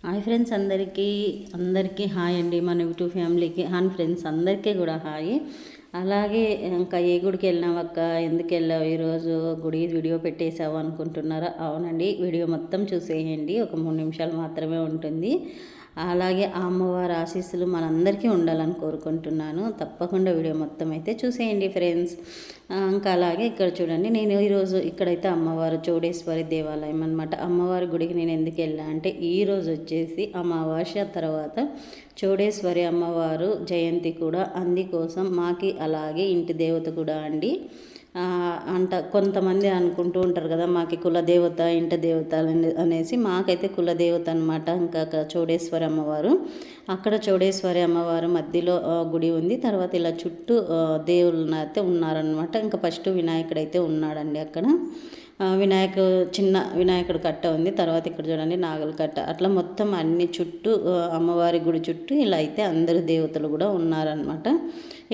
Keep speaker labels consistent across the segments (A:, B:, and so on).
A: Hi friends అందరికీ hi అండి. మన యూట్యూబ్ ఫ్యామిలీకి హాయ్ ఫ్రెండ్స్ అందరికీ కూడా హాయ్. అలాగే ఇంకా ఏ గుడికి వెళ్ళినావు అక్క, ఎందుకు వెళ్ళావు ఈరోజు గుడి వీడియో పెట్టేసావు అనుకుంటున్నారా? అవునండి, వీడియో మొత్తం చూసేయండి, ఒక 3 నిమిషాలు మాత్రమే ఉంటుంది. అలాగే ఆ అమ్మవారి ఆశీస్సులు మనందరికీ ఉండాలని కోరుకుంటున్నాను. తప్పకుండా వీడియో మొత్తం అయితే చూసేయండి ఫ్రెండ్స్. ఇంకా అలాగే ఇక్కడ చూడండి, నేను ఈరోజు ఇక్కడైతే అమ్మవారు చౌడేశ్వరి దేవాలయం అనమాట. అమ్మవారి గుడికి నేను ఎందుకు వెళ్ళా అంటే, ఈరోజు వచ్చేసి అమావాస్య తర్వాత చౌడేశ్వరి అమ్మవారు జయంతి కూడా, అందుకోసం మాకి అలాగే ఇంటి దేవత కూడా అండి. కొంతమంది అనుకుంటూ ఉంటారు కదా, మాకి కులదేవత ఇంటి దేవత అనేసి. మాకైతే కులదేవత అనమాట. ఇంకా చౌడేశ్వరి అమ్మవారు, అక్కడ చౌడేశ్వరి అమ్మవారు మధ్యలో గుడి ఉంది. తర్వాత ఇలా చుట్టూ దేవుళ్ళు అయితే ఉన్నారనమాట. ఇంకా ఫస్ట్ వినాయకుడు అయితే ఉన్నాడండి అక్కడ. చిన్న వినాయకుడు కట్ట ఉంది. తర్వాత ఇక్కడ చూడండి నాగల కట్ట, అట్లా మొత్తం అన్ని చుట్టూ అమ్మవారి గుడి చుట్టూ ఇలా అయితే అందరు దేవతలు కూడా ఉన్నారనమాట.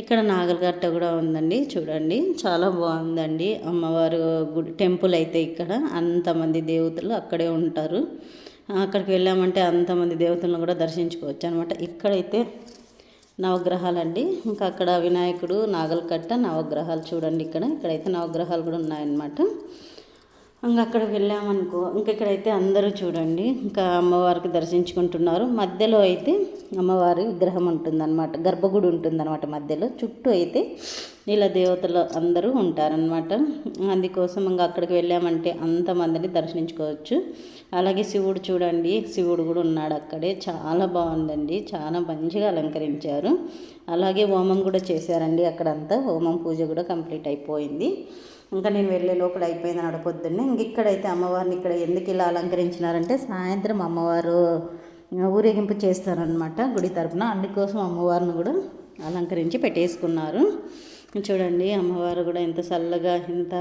A: ఇక్కడ నాగల కట్ట కూడా ఉందండి, చూడండి చాలా బాగుందండి అమ్మవారు గుడి టెంపుల్ అయితే. ఇక్కడ అంతమంది దేవతలు అక్కడే ఉంటారు. అక్కడికి వెళ్ళామంటే అంతమంది దేవతలను కూడా దర్శించుకోవచ్చు అనమాట. ఇక్కడైతే నవగ్రహాలండి. ఇంకా అక్కడ వినాయకుడు, నాగల కట్ట, నవగ్రహాలు చూడండి. ఇక్కడైతే నవగ్రహాలు కూడా ఉన్నాయన్నమాట. ఇంకా అక్కడికి వెళ్ళామనుకో, ఇక్కడైతే అందరూ చూడండి ఇంకా అమ్మవారికి దర్శించుకుంటున్నారు. మధ్యలో అయితే అమ్మవారి విగ్రహం ఉంటుందన్నమాట, గర్భగుడి ఉంటుందన్నమాట మధ్యలో. చుట్టూ అయితే ఇలా దేవతలు అందరూ ఉంటారనమాట. అందుకోసం ఇంకా అక్కడికి వెళ్ళామంటే అంతమందిని దర్శించుకోవచ్చు. అలాగే శివుడు చూడండి, శివుడు కూడా ఉన్నాడు అక్కడే. చాలా బాగుందండి, చాలా మంచిగా అలంకరించారు. అలాగే హోమం కూడా చేశారండి అక్కడంతా. హోమం పూజ కూడా కంప్లీట్ అయిపోయింది. ఇంకా నేను వెళ్ళే లోపల అయిపోయింది నడపొద్దున్నే. ఇక్కడైతే అమ్మవారిని ఇక్కడ ఎందుకు ఇలా అలంకరించినారంటే, సాయంత్రం అమ్మవారు ఊరేగింపు చేస్తారనమాట గుడి తరపున. అందుకోసం అమ్మవారిని కూడా అలంకరించి పెట్టేసుకున్నారు. చూడండి అమ్మవారు కూడా ఎంత చల్లగా, ఎంత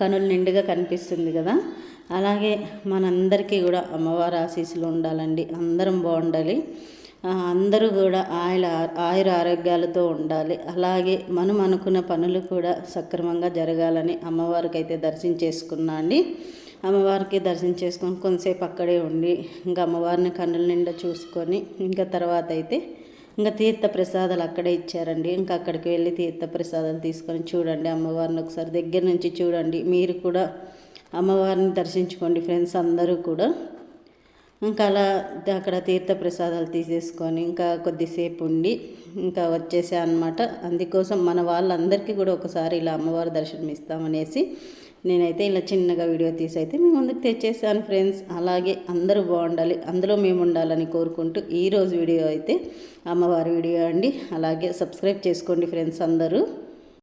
A: కనులు నిండుగా కనిపిస్తుంది కదా. అలాగే మనందరికీ కూడా అమ్మవారి ఆశీస్సులు ఉండాలండి. అందరం బాగుండాలి, అందరూ కూడా ఆయుర ఆరోగ్యాలతో ఉండాలి. అలాగే మనం అనుకున్న పనులు కూడా సక్రమంగా జరగాలని అమ్మవారికి అయితే దర్శించేసుకున్నా అండి. అమ్మవారికి దర్శించేసుకొని కొంతసేపు అక్కడే ఉండి ఇంకా అమ్మవారిని కన్నుల నిండా చూసుకొని, ఇంకా తర్వాత అయితే ఇంకా తీర్థ ప్రసాదాలు అక్కడే ఇచ్చారండి. ఇంకా అక్కడికి వెళ్ళి తీర్థ ప్రసాదాలు తీసుకొని చూడండి అమ్మవారిని ఒకసారి దగ్గర నుంచి చూడండి. మీరు కూడా అమ్మవారిని దర్శించుకోండి ఫ్రెండ్స్ అందరూ కూడా. ఇంకా అలా అక్కడ తీర్థ ప్రసాదాలు తీసేసుకొని ఇంకా కొద్దిసేపు ఉండి ఇంకా వచ్చేసా అనమాట. అందుకోసం మన వాళ్ళందరికీ కూడా ఒకసారి ఇలా అమ్మవారి దర్శనం ఇస్తామనేసి నేనైతే ఇలా చిన్నగా వీడియో తీసి అయితే మీ ముందుకు తెచ్చేసాను ఫ్రెండ్స్. అలాగే అందరూ బాగుండాలి, అందులో మేము ఉండాలని కోరుకుంటూ ఈరోజు వీడియో అయితే అమ్మవారి వీడియో అండి. అలాగే సబ్స్క్రైబ్ చేసుకోండి ఫ్రెండ్స్ అందరూ.